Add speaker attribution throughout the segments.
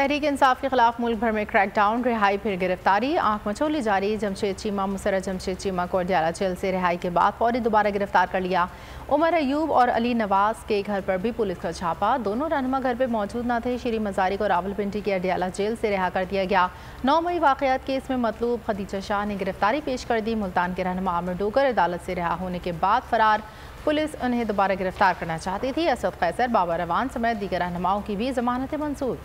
Speaker 1: तहरीक इंसाफ के खिलाफ मुल्क भर में क्रैकडाउन, रिहाई फिर गिरफ्तारी, आंख मचोली जारी। जमशेद चीमा मुसर्रत जमशेद चीमा को अडयाला जेल से रिहाई के बाद फौरी दोबारा गिरफ्तार कर लिया। उमर अयूब और अली नवाज के घर पर भी पुलिस का छापा, दोनों रहनुमा घर पर मौजूद न थे। श्री मजारी को रावलपिंडी के अडयाला जेल से रिहा कर दिया गया। 9 मई वाकयात केस में मतलूब खदीजा शाह ने गिरफ्तारी पेश कर दी। मुल्तान के रहनुमा आमिर डोगर अदालत से रिहा होने के बाद फरार, पुलिस उन्हें दोबारा गिरफ्तार करना चाहती थी। असद कैसर, बाबा रवान समेत दीगर रहनुमाओं की भी जमानतें मंजूर।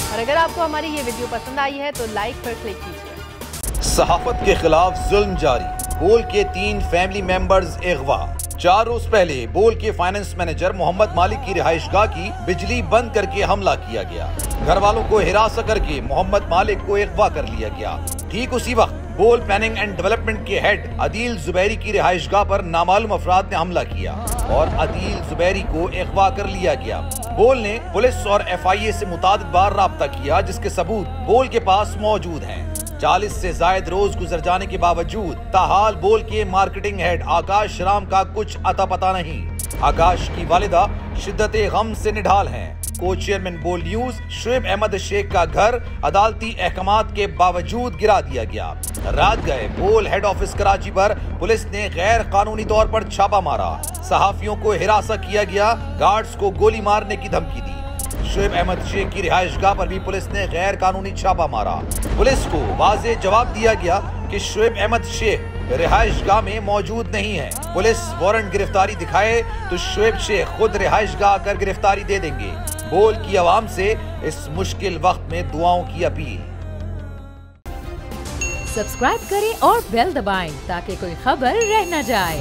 Speaker 1: और अगर आपको हमारी ये वीडियो पसंद आई है तो लाइक पर क्लिक कीजिए।
Speaker 2: सहाफत के खिलाफ जुल्म जारी, बोल के 3 फैमिली मेंबर्स अगवा। 4 रोज पहले बोल के फाइनेंस मैनेजर मोहम्मद मालिक की रिहाइशगाह की बिजली बंद करके हमला किया गया। घर वालों को हिरासत करके मोहम्मद मालिक को अगवा कर लिया गया। ठीक उसी वक्त बोल प्लानिंग एंड डेवलपमेंट के हेड अदील जुबैरी की रिहाइशगाह पर नामालूम अफराद ने हमला किया और अदील जुबैरी को अगवा कर लिया गया। बोल ने पुलिस और FIA से मुतादिद बार राब्ता किया, जिसके सबूत बोल के पास मौजूद हैं। 40 से जायद रोज गुजर जाने के बावजूद ताहाल बोल के मार्केटिंग हेड आकाश राम का कुछ अता पता नहीं। आकाश की वालिदा शिद्दत गम से निढाल हैं। को चेयरमैन बोल न्यूज शुएब अहमद शेख का घर अदालती अहकामात के बावजूद गिरा दिया गया। रात गए बोल हेड ऑफिस कराची पर पुलिस ने गैर कानूनी तौर पर छापा मारा। सहाफियों को हिरासत किया गया, गार्ड्स को गोली मारने की धमकी दी। शुएब अहमद शेख की रिहाइशगाह पर भी पुलिस ने गैर कानूनी छापा मारा। पुलिस को वाज़ेह जवाब दिया गया कि शुएब अहमद शेख रिहाइशगाह में मौजूद नहीं है। पुलिस वारंट गिरफ्तारी दिखाए तो शुएब शेख खुद रिहाइशगाह आकर गिरफ्तारी दे देंगे। बोल की आवाम से इस मुश्किल वक्त में दुआओं की अपील।
Speaker 3: सब्सक्राइब करें और बेल दबाएं ताकि कोई खबर रह न जाए।